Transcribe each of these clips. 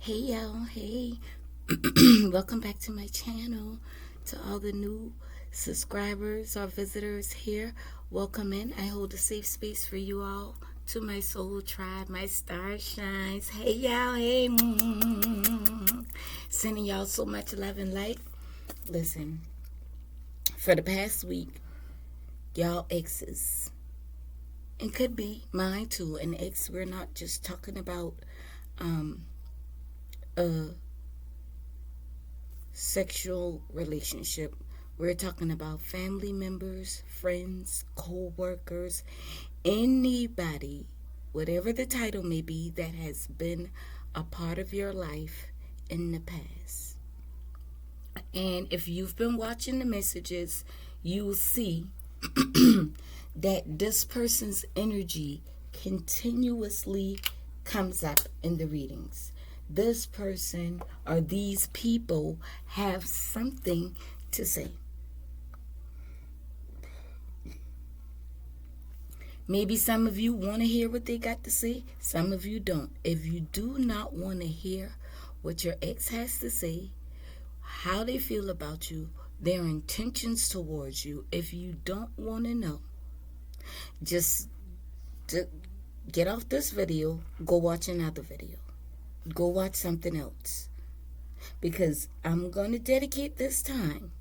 Hey y'all, hey. Welcome back to my channel. To all the new subscribers or visitors here, welcome in. I hold a safe space for you all. To my soul tribe, my star shines. Hey y'all, hey. Sending y'all so much love and light. Listen, for the past week, y'all exes, and could be mine too, an ex, we're not just talking about a sexual relationship. We're talking about family members, friends, co-workers, anybody, whatever the title may be, that has been a part of your life in the past. And if you've been watching the messages, you will see that this person's energy continuously comes up in the readings. This person or these people have something to say. Maybe some of you want to hear what they got to say, some of you don't. If you do not want to hear what your ex has to say, how they feel about you, their intentions towards you, if you don't want to know, just get off this video, go watch another video. Go watch something else. Because I'm going to dedicate this time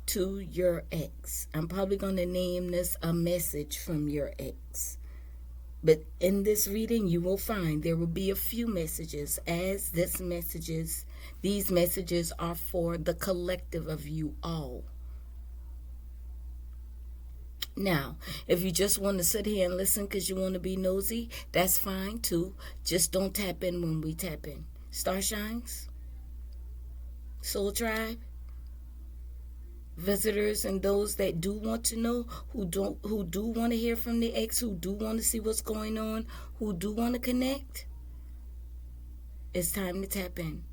to your ex. I'm probably going to name this a message from your ex. But in this reading, you will find there will be a few messages, as these messages are for the collective of you all. Now, if you just want to sit here and listen because you want to be nosy, that's fine too. Just don't tap in when we tap in. Starshines, Soul Tribe, visitors, and those that do want to know, who do want to hear from the ex, who do want to see what's going on, who do want to connect, it's time to tap in.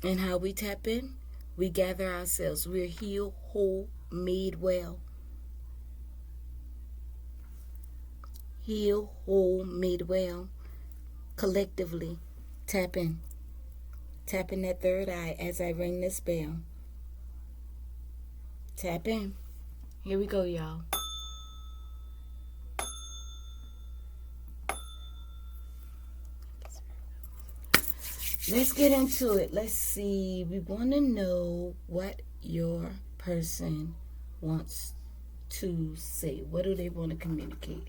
And how we tap in? We gather ourselves. We're healed, whole, made well. Heal, whole, made well. Collectively, tap in. Tap in that third eye as I ring this bell. Tap in. Here we go, y'all. Let's get into it. Let's see. We want to know what your person wants to say. What do they want to communicate?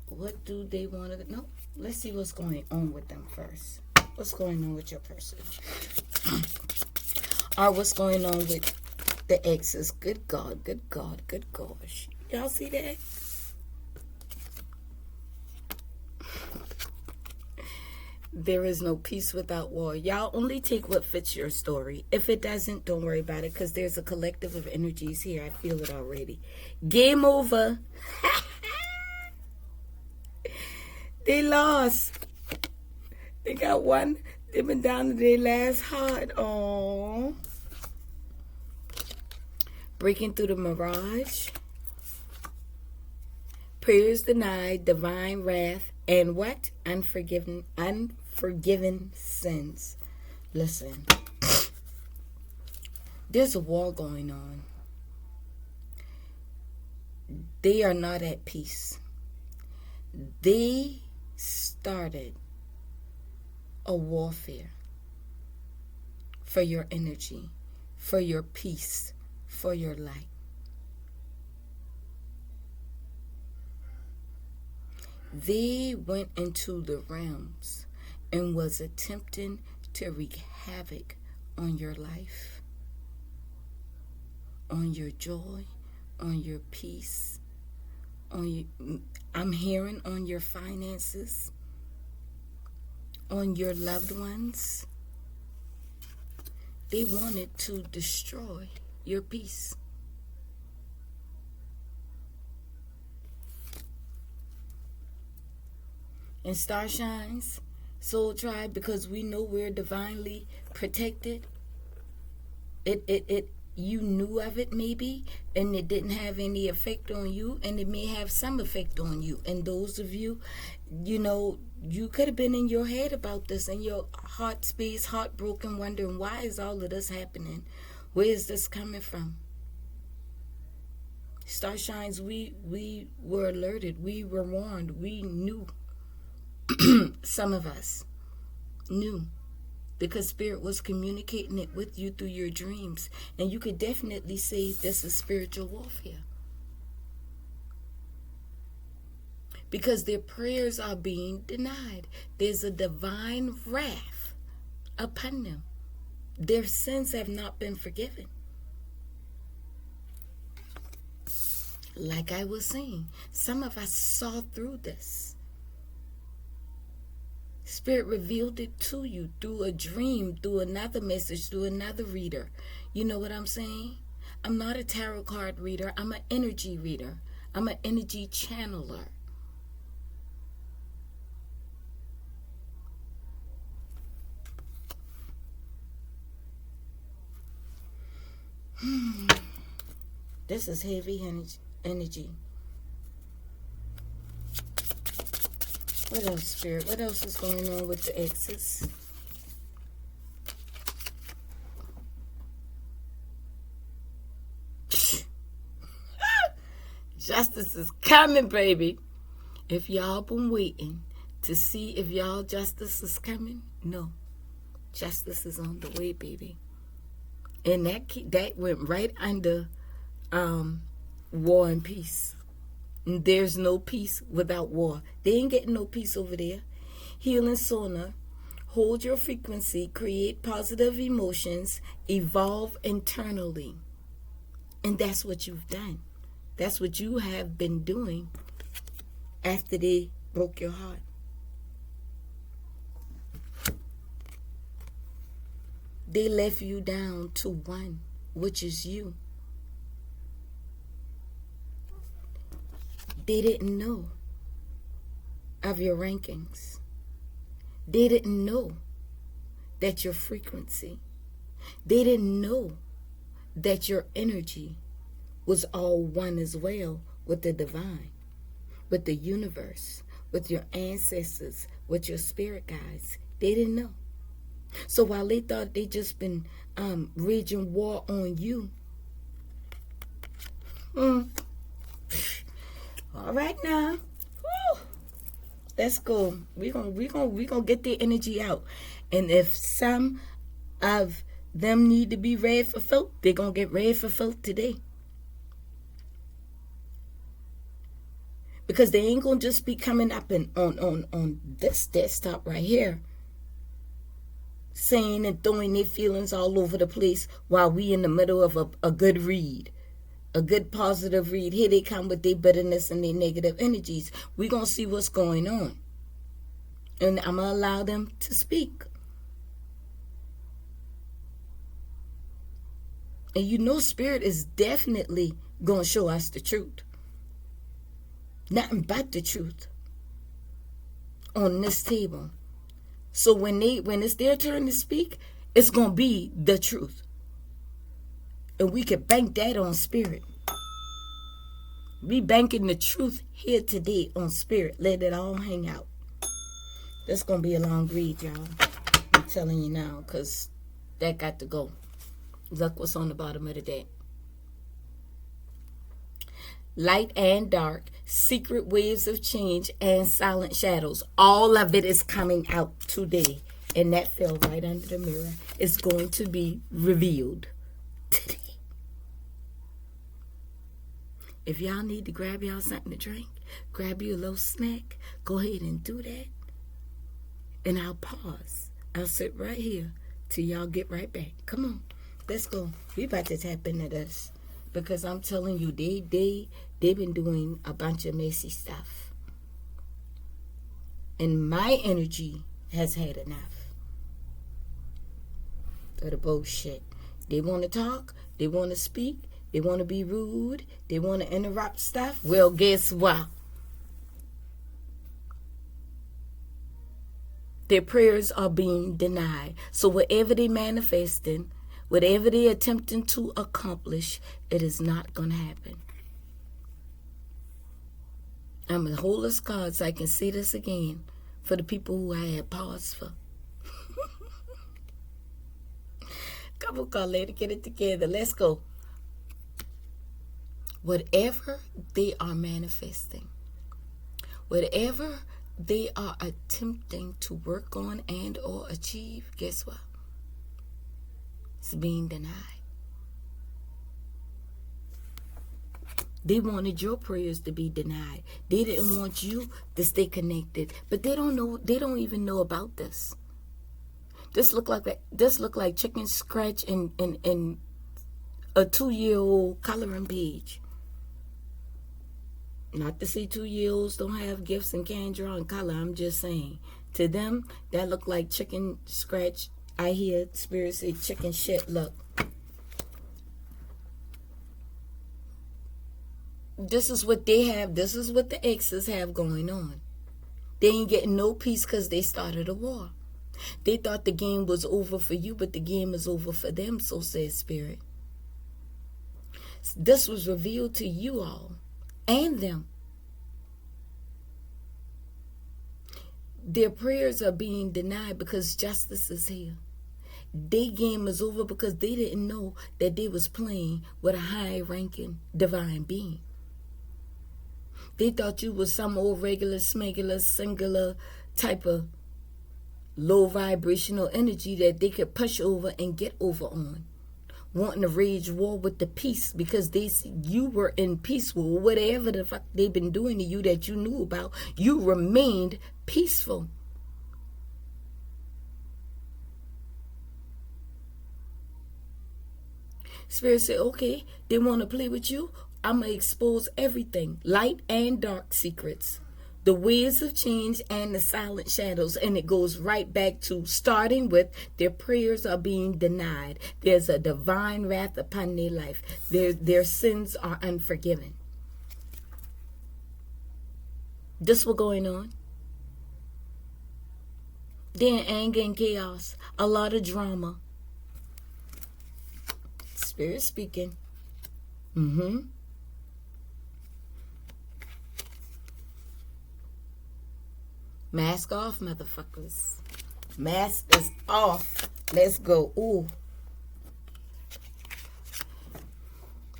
What do they want to... No, let's see what's going on with them first. What's going on with your person? Or what's going on with the exes? Good God, good God, good gosh. Y'all see that? There is no peace without war. Y'all only take what fits your story. If it doesn't, don't worry about it, because there's a collective of energies here. I feel it already. Game over. They lost. They got one. They've been down to their last heart. Oh. Breaking through the mirage. Prayers denied, divine wrath, and what? Unforgiven sins. Listen. There's a war going on. They are not at peace. They started a warfare for your energy, for your peace, for your light. They went into the realms and was attempting to wreak havoc on your life, on your joy, on your peace, on your, I'm hearing on your finances, on your loved ones. They wanted to destroy your peace. And Starshines, Soul Tribe, because we know we're divinely protected, you knew of it maybe, and it didn't have any effect on you, and it may have some effect on you. And those of you, you could have been in your head about this, in your heart space, heartbroken, wondering, why is all of this happening? Where is this coming from? Starshines, we were alerted, we were warned, we knew. Some of us knew, because Spirit was communicating it with you through your dreams. And you could definitely say this is spiritual warfare, because their prayers are being denied. There's a divine wrath upon them. Their sins have not been forgiven. Like I was saying, some of us saw through this. Spirit revealed it to you through a dream, through another message, through another reader. You know what I'm saying? I'm not a tarot card reader. I'm an energy reader. I'm an energy channeler. This is heavy energy. What else, Spirit? What else is going on with the exes? Justice is coming, baby. If y'all been waiting to see if y'all justice is coming, no. Justice is on the way, baby. And that went right under war and peace. And there's no peace without war. They ain't getting no peace over there. Healing sauna. Hold your frequency. Create positive emotions. Evolve internally. And that's what you've done. That's what you have been doing after they broke your heart. They left you down to one, which is you. They didn't know of your rankings. They didn't know that your frequency. They didn't know that your energy was all one as well with the divine, with the universe, with your ancestors, with your spirit guides. They didn't know. So while they thought they just been waging war on you, all right now, woo, let's go. We gonna get their energy out, and if some of them need to be read for folk, they're gonna get read for folk today. Because they ain't gonna just be coming up and on this desktop right here, saying and throwing their feelings all over the place while we in the middle of a good read, a good positive read. Here they come with their bitterness and their negative energies. We're going to see what's going on. And I'm going to allow them to speak. And you know Spirit is definitely going to show us the truth. Nothing but the truth on this table. So when it's their turn to speak, it's going to be the truth. And we can bank that on Spirit. We banking the truth here today on Spirit. Let it all hang out. That's going to be a long read, y'all. I'm telling you now, because that got to go. Look what's on the bottom of the deck. Light and dark, secret waves of change, and silent shadows. All of it is coming out today. And that fell right under the mirror. It's going to be revealed today. If y'all need to grab y'all something to drink, grab you a little snack, go ahead and do that. And I'll pause. I'll sit right here till y'all get right back. Come on, let's go. We about to tap into this. Because I'm telling you, they've been doing a bunch of messy stuff. And my energy has had enough of the bullshit. They want to talk. They want to speak. They want to be rude. They want to interrupt stuff. Well, guess what? Their prayers are being denied. So whatever they manifesting, Whatever they're attempting to accomplish, it is not going to happen. I'm going to hold this card so I can see this again for the people who I had paused for. Come on, Carletta, get it together. Let's go. Whatever they are manifesting, whatever they are attempting to work on and or achieve, guess what? It's being denied. They wanted your prayers to be denied. They didn't want you to stay connected. But they don't know, they don't even know about this. This look like chicken scratch and a 2-year-old coloring page. Not to say 2-year-olds don't have gifts and can't draw and color. I'm just saying. To them, that look like chicken scratch. I hear spirits say chicken shit look. This is what they have. This is what the exes have going on. They ain't getting no peace because they started a war. They thought the game was over for you, but the game is over for them, so says Spirit. This was revealed to you all and them. Their prayers are being denied because justice is here. Their game is over because they didn't know that they was playing with a high-ranking divine being. They thought you was some old regular, smegular, singular type of low vibrational energy that they could push over and get over on. Wanting to rage war with the peace because you were in peace with whatever the fuck they've been doing to you that you knew about. You remained peaceful. Spirit said, okay, they want to play with you. I'm going to expose everything, light and dark secrets, the ways of change and the silent shadows. And it goes right back to starting with their prayers are being denied. There's a divine wrath upon their life. Their sins are unforgiven. This was going on. Then anger and chaos, a lot of drama. Spirit speaking. Mask off, motherfuckers. Mask is off. Let's go. Ooh.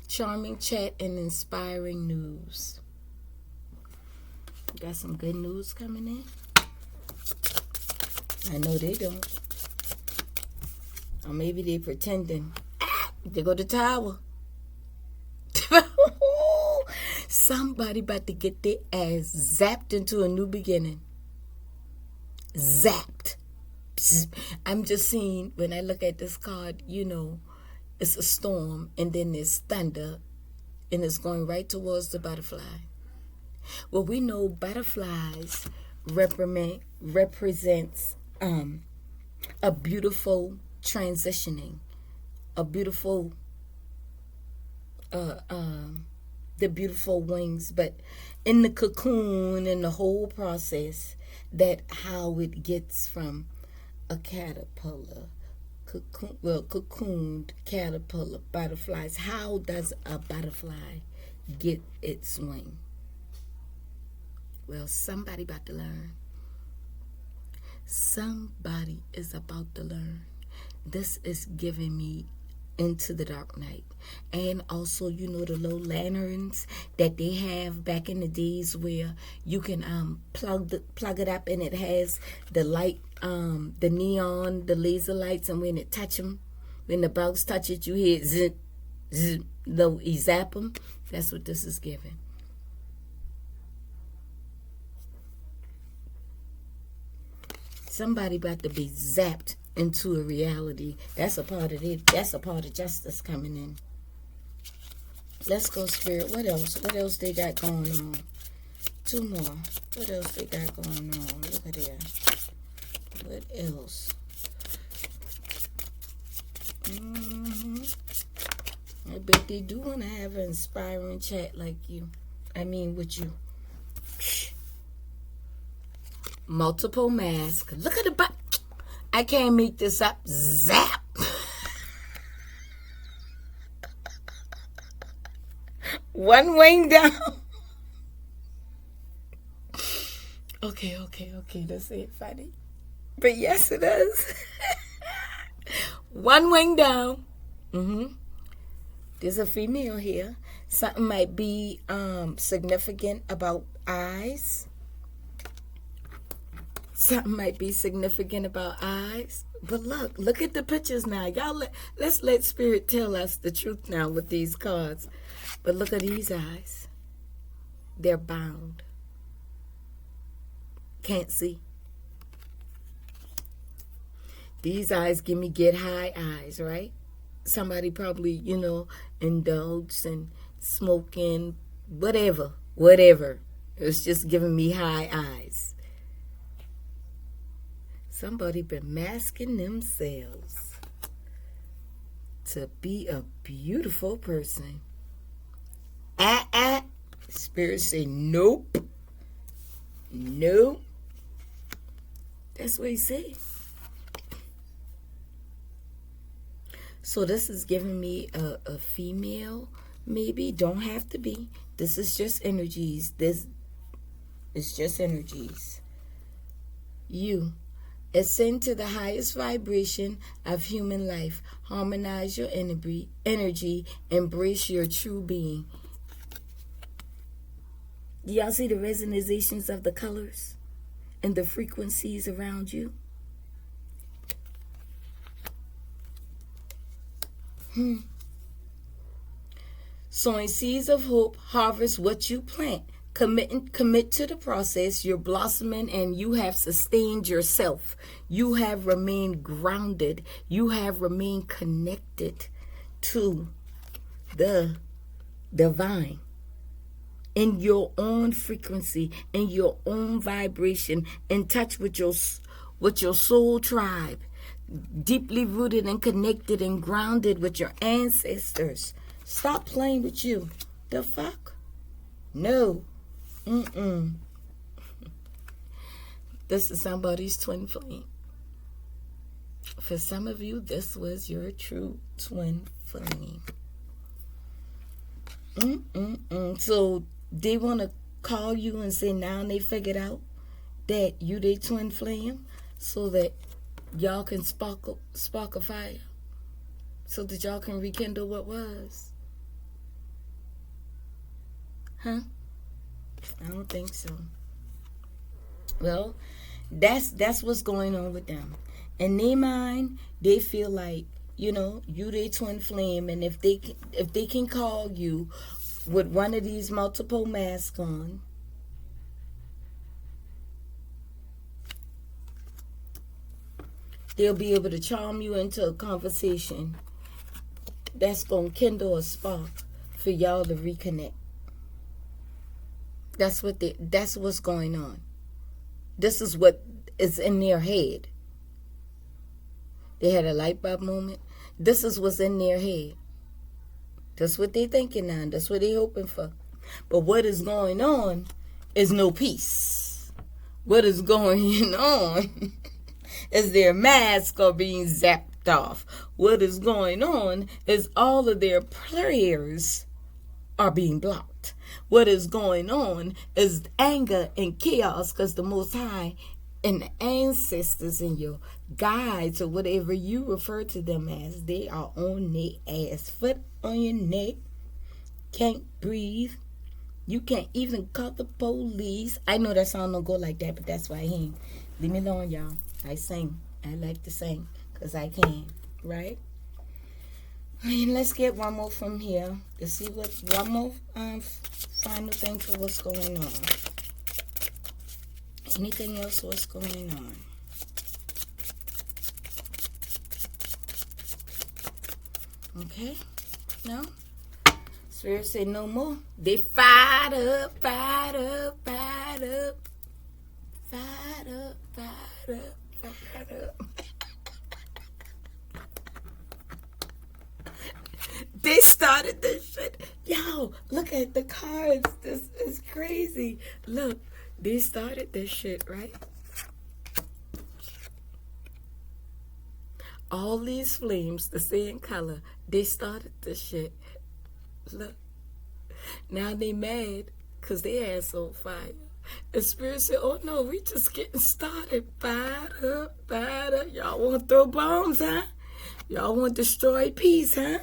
Charming chat and inspiring news. Got some good news coming in. I know they don't. Or maybe they pretending. They go to the tower. Somebody about to get their ass zapped into a new beginning. Zapped. I'm just seeing, when I look at this card, it's a storm and then there's thunder and it's going right towards the butterfly. Well, we know butterflies represents a beautiful transitioning, a beautiful the beautiful wings, but in the cocoon and the whole process, that how it gets from a caterpillar, cocooned caterpillar, butterflies. How does a butterfly get its wing? Well, somebody about to learn. Somebody is about to learn. This is giving me Into the Dark Night. And also, the little lanterns that they have back in the days where you can plug it up and it has the light, the neon, the laser lights, and when it touch them, when the bugs touch it, you hear zip, zip, you zap them. That's what this is giving. Somebody about to be zapped into a reality. That's a part of it. That's a part of justice coming in. Let's go, Spirit. What else? What else they got going on? 2 more. What else they got going on? Look at there. What else? I bet they do want to have an inspiring chat like you. With you. Multiple masks. Look at the butt. I can't make this up. Zap. One wing down. Okay. That's it, funny. But yes, it is. One wing down. There's a female here. Something might be significant about eyes. Something might be significant about eyes. But look at the pictures now. Y'all, let's let Spirit tell us the truth now with these cards. But look at these eyes. They're bound. Can't see. These eyes give me get high eyes, right? Somebody probably, indulged in smoking, whatever. It's just giving me high eyes. Somebody been masking themselves to be a beautiful person. Spirit say nope. That's what he said. So this is giving me a female, maybe. Don't have to be. This is just energies. This is just energies. You ascend to the highest vibration of human life. Harmonize your energy. Embrace your true being. Do y'all see the resonances of the colors and the frequencies around you? Sowing seeds of hope, harvest what you plant. Commit to the process. You're blossoming and you have sustained yourself. You have remained grounded. You have remained connected to the divine in your own frequency, in your own vibration, in touch with your soul tribe, deeply rooted and connected and grounded with your ancestors. Stop playing with you. The fuck? No. This is somebody's twin flame. For some of you, this was your true twin flame. So they want to call you and say now they figured out that you their twin flame so that y'all can spark a fire, so that y'all can rekindle what was. Huh? I don't think so. Well, that's what's going on with them. In their mind, they feel like, you their twin flame, and if they can call you with one of these multiple masks on, they'll be able to charm you into a conversation that's going to kindle a spark for y'all to reconnect. That's what's going on. This is what is in their head. They had a light bulb moment. This is what's in their head. That's what they're thinking now. That's what they're hoping for. But what is going on is no peace. What is going on is their masks are being zapped off. What is going on is all of their prayers are being blocked. What is going on is anger and chaos, because the Most High and the ancestors and your guides, or whatever you refer to them as, they are on their ass. Foot on your neck. Can't breathe. You can't even call the police. I know that song don't go like that, but that's why I ain't. Leave me alone, y'all. I sing. I like to sing because I can, right? And let's get one more from here to see what one more final thing for what's going on. Anything else? What's going on? Okay. No. Spirit said no more. They fired up, fired up, fired up, fired up, fired up, fired up. They started this shit. Yo, look at the cards. This is crazy. Look, they started this shit, right? All these flames, the same color, they started this shit. Look. Now they mad because their ass on fire. And Spirit said, oh no, we just getting started. Fired up, fired up. Y'all want to throw bombs, huh? Y'all want to destroy peace, huh?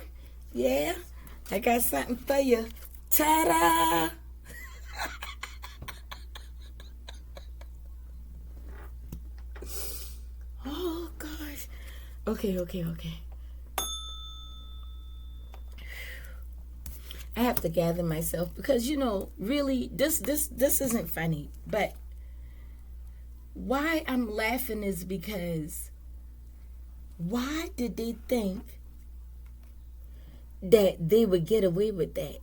Yeah? I got something for you. Ta-da! Oh, gosh. Okay. I have to gather myself because, really, this isn't funny. But why I'm laughing is because why did they think that they would get away with that?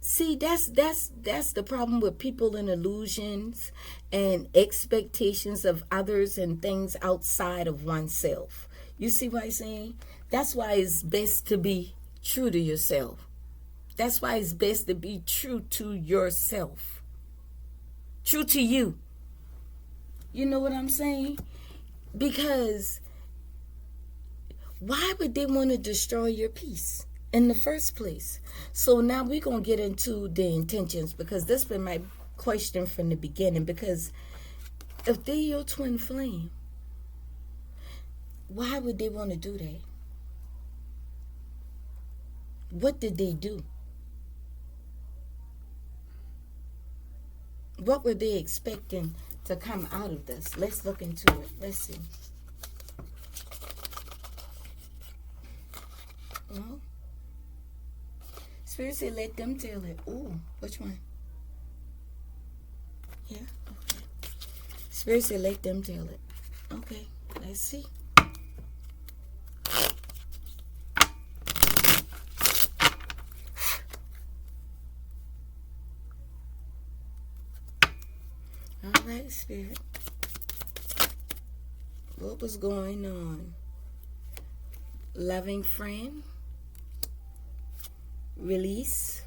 See, that's the problem with people and illusions and expectations of others and things outside of oneself. You see what I'm saying? That's why it's best to be true to yourself. That's why it's best to be true to yourself. True to you. You know what I'm saying? Because why would they want to destroy your peace in the first place? So now we're going to get into the intentions, because this been my question from the beginning. Because if they're your twin flame, why would they want to do that? What did they do? What were they expecting to come out of this? Let's look into it. Let's see. Well, Spirit said, let them tell it. Ooh, which one? Yeah, okay. Spirit said, let them tell it. Okay, let's see. All right, Spirit. What was going on? Loving friend. Release.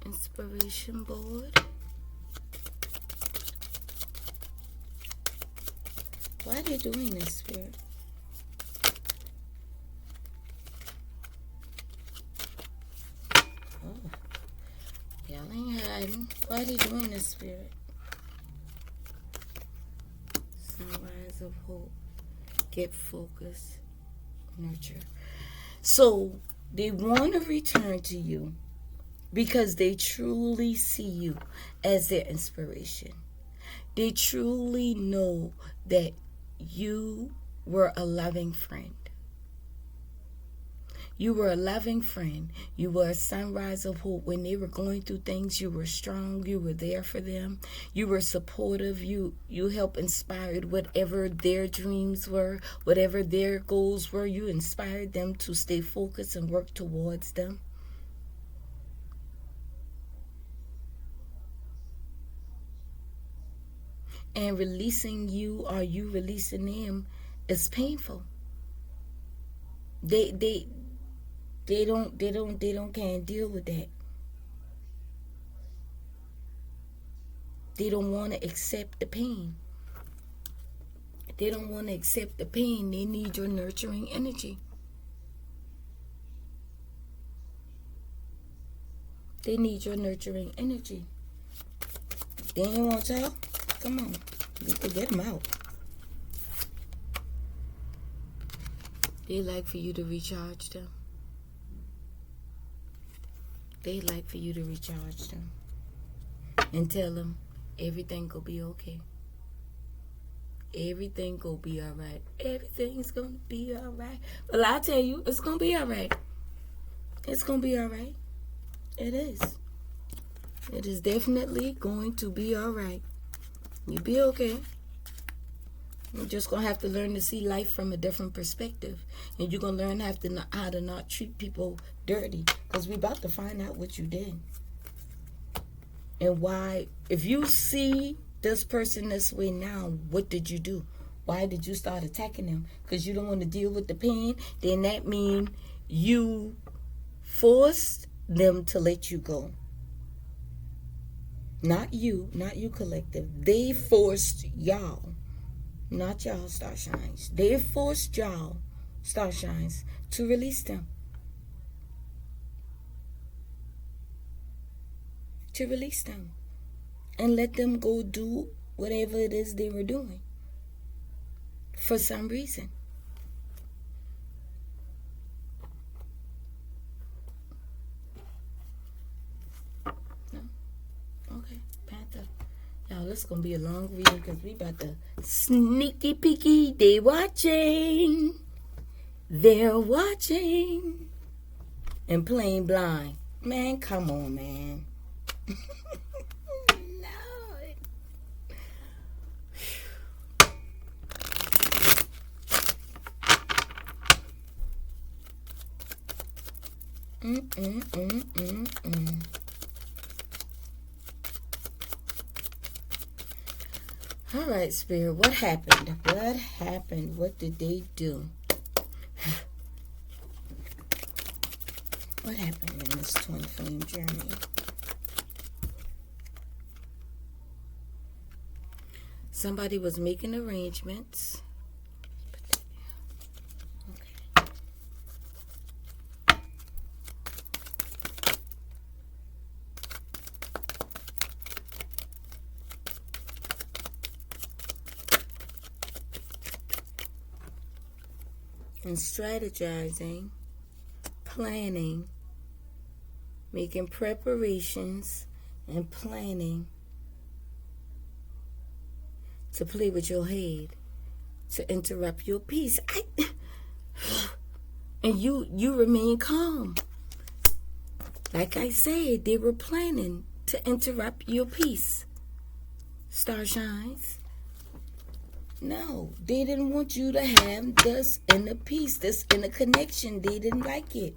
Inspiration board. Why are they doing this, Spirit? Oh, y'all ain't hiding. Why are they doing this, Spirit? Sunrise of hope. Get focused. Nurture. So they want to return to you because they truly see you as their inspiration. They truly know that you were a loving friend. You were a loving friend. You were a sunrise of hope. When they were going through things, you were strong. You were there for them. You were supportive. You helped inspire whatever their dreams were, whatever their goals were. You inspired them to stay focused and work towards them. And releasing you, or you releasing them, is painful. They can't deal with that. They don't want to accept the pain. They don't want to accept the pain. They need your nurturing energy. They need your nurturing energy. They ain't want y'all. Come on, we can get them out. They like for you to recharge them. They like for you to recharge them and tell them everything gonna be okay. Everything gonna be all right. Everything's gonna be all right. Well, I tell you, it's gonna be all right. It's gonna be all right. It is. It is definitely going to be all right. You'll be okay. You're just going to have to learn to see life from a different perspective. And you're going to learn how to not treat people dirty. Because we're about to find out what you did. And why. If you see this person this way now, what did you do? Why did you start attacking them? Because you don't want to deal with the pain? Then that means you forced them to let you go. Not you collective. They forced y'all, not y'all starshines. They forced y'all starshines to release them. To release them. And let them go do whatever it is they were doing. For some reason. No? Okay, Panther. Y'all, this is going to be a long reading because we about to sneaky peeky. They watching. They're watching. And playing blind. Man, come on, man. All right, Spirit, what happened? What happened? What did they do? What happened in this twin flame journey? Somebody was making arrangements. And strategizing, planning, making preparations, and planning to play with your head, to interrupt your peace. And you remain calm. Like I said, they were planning to interrupt your peace. Starshines. No, they didn't want you to have this inner peace, this inner connection. They didn't like it.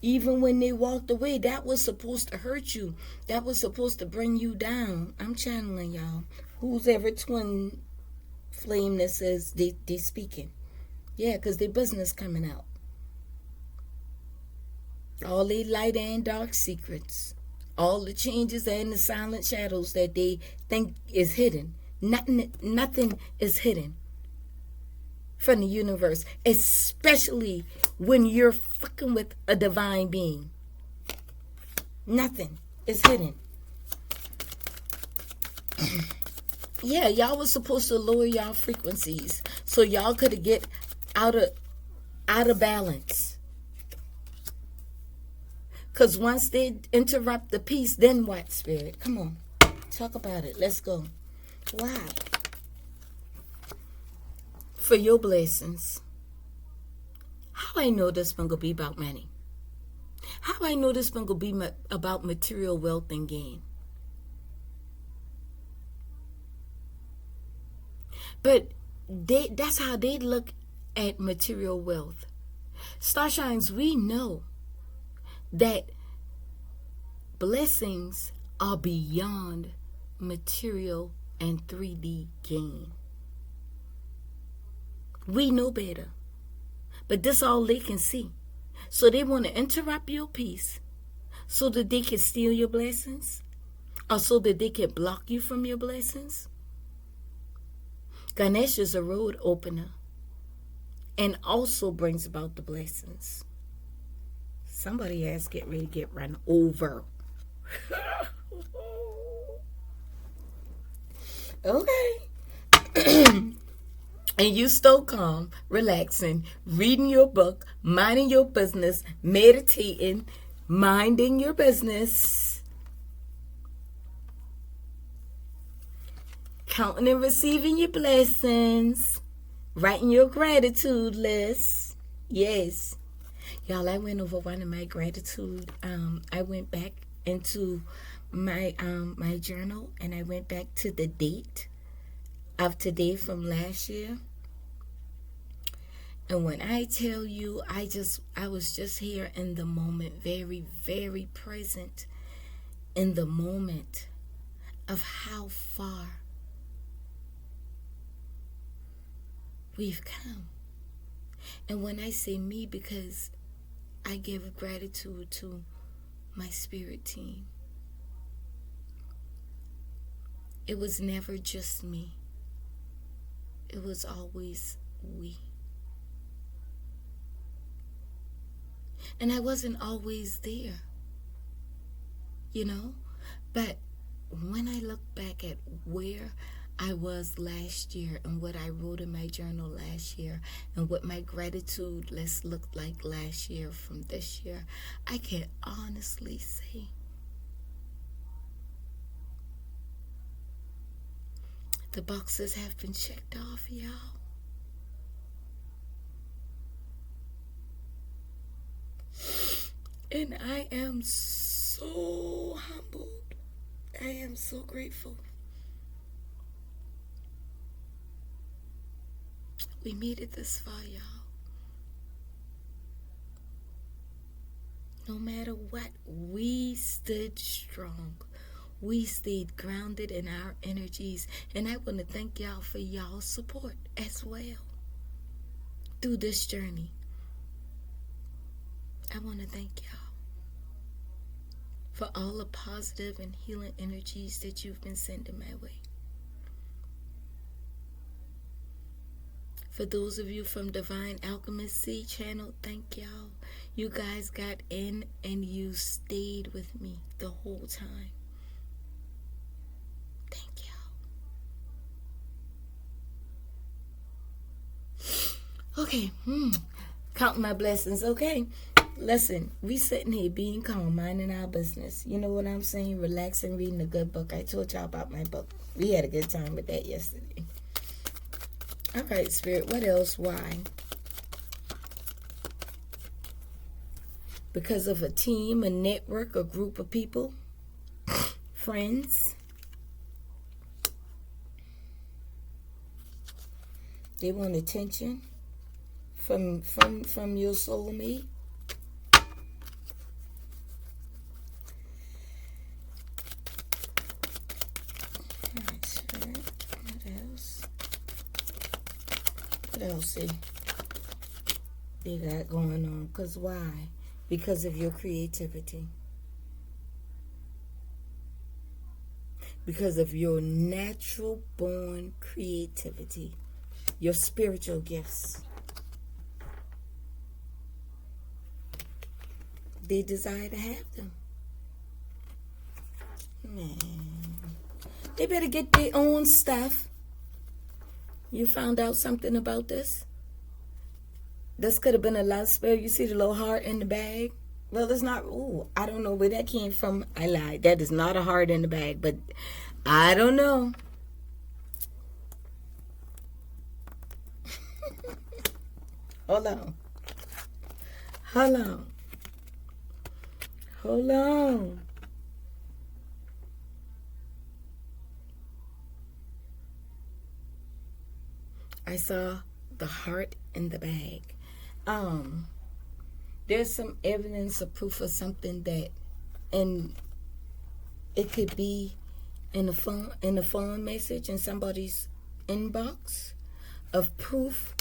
Even when they walked away, that was supposed to hurt you. That was supposed to bring you down. I'm channeling y'all. Who's ever twin flame that says they speaking? Yeah, because their business coming out. All the light and dark secrets. All the changes and the silent shadows that they think is hidden. Nothing is hidden from the universe, especially when you're fucking with a divine being. Nothing is hidden. Yeah, y'all was supposed to lower y'all frequencies so y'all could get out of balance. Because once they interrupt the peace, then what, Spirit? Come on, talk about it. Let's go. Why? For your blessings. How I know this one gonna be about money? How I know this one gonna be about material wealth and gain? But that's how they look at material wealth. Starshines, we know that blessings are beyond material and 3D gain. We know better. But this all they can see. So they want to interrupt your peace so that they can steal your blessings or so that they can block you from your blessings. Ganesh is a road opener and also brings about the blessings. Somebody has get ready to get run over. Okay. And you still calm, relaxing, reading your book, minding your business, meditating, minding your business, counting and receiving your blessings, writing your gratitude list. Yes. Y'all, I went over one of my gratitude. I went back into my journal and I went back to the date of today from last year. And when I tell you, I was just here in the moment, very, very present in the moment of how far we've come. And when I say me, because I give gratitude to my spirit team. It was never just me. It was always we. And I wasn't always there, But when I look back at where I was last year and what I wrote in my journal last year and what my gratitude list looked like last year from this year, I can honestly say the boxes have been checked off, y'all. And I am so humbled. I am so grateful. We made it this far, y'all. No matter what, we stood strong. We stayed grounded in our energies. And I want to thank y'all for y'all's support as well through this journey. I want to thank y'all for all the positive and healing energies that you've been sending my way. For those of you from Divinealchemistcee channel, thank y'all. You guys got in and you stayed with me the whole time. Thank y'all. Okay, counting my blessings, okay? Listen, we sitting here being calm, minding our business. You know what I'm saying? Relaxing, reading a good book. I told y'all about my book. We had a good time with that yesterday. All right, Spirit, what else? Why? Because of a team, a network, a group of people, friends. They want attention from your soulmate. What else they got going on? Because why? Because of your creativity. Because of your natural born creativity. Your spiritual gifts. They desire to have them. Man. They better get their own stuff. You found out something about this? This could have been a love spell. You see the little heart in the bag? Well, it's not. Ooh, I don't know where that came from. I lied. That is not a heart in the bag. But I don't know. Hold on. Hold on. Hold on. I saw the heart in the bag. There's some evidence or proof of something that, and it could be in a phone message in somebody's inbox of proof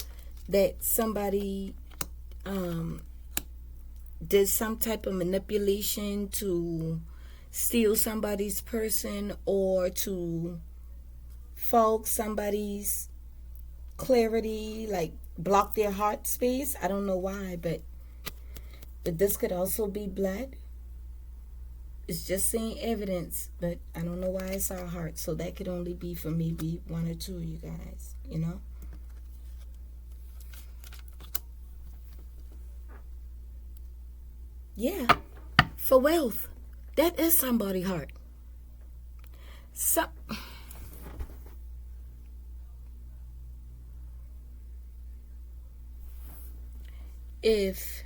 that somebody did some type of manipulation to steal somebody's person or to fog somebody's clarity, like block their heart space. I don't know why, but this could also be blood. It's just seeing evidence, but I don't know why I saw a heart. So that could only be for maybe one or two of you guys, Yeah, for wealth. That is somebody's heart. If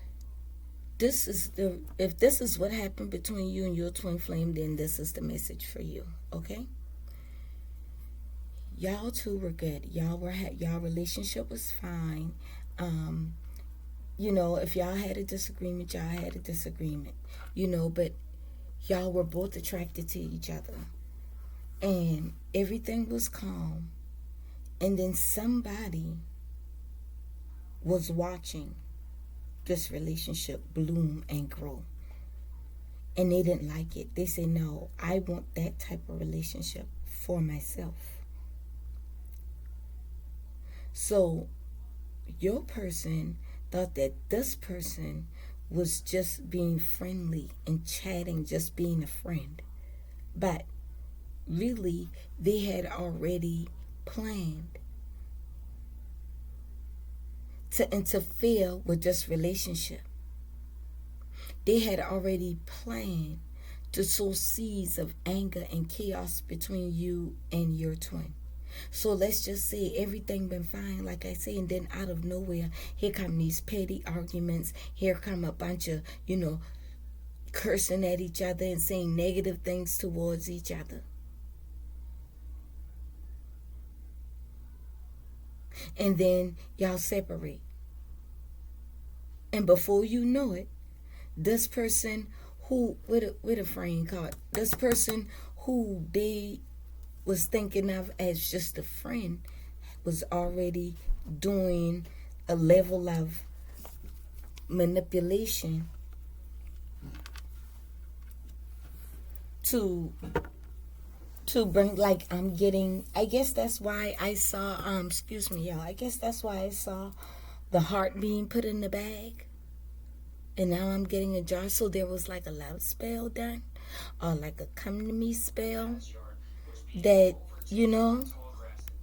this is what happened between you and your twin flame, then this is the message for you, okay? Y'all two were good. Y'all relationship was fine. If y'all had a disagreement, y'all had a disagreement. But y'all were both attracted to each other. And everything was calm. And then somebody was watching this relationship bloom and grow. And they didn't like it. They say, no, I want that type of relationship for myself. So your person thought that this person was just being friendly and chatting, just being a friend. But really, they had already planned to interfere with this relationship. They had already planned to sow seeds of anger and chaos between you and your twin. So let's just say everything been fine, like I say, and then out of nowhere, here come these petty arguments. Here come a bunch of, cursing at each other and saying negative things towards each other. And then y'all separate. And before you know it, this person who, with a frame card, this person who they was thinking of as just a friend was already doing a level of manipulation to bring, like, I'm getting, I guess that's why I saw excuse me y'all, I guess that's why I saw the heart being put in the bag, and now I'm getting a jar. So there was like a love spell done, or like a come to me spell that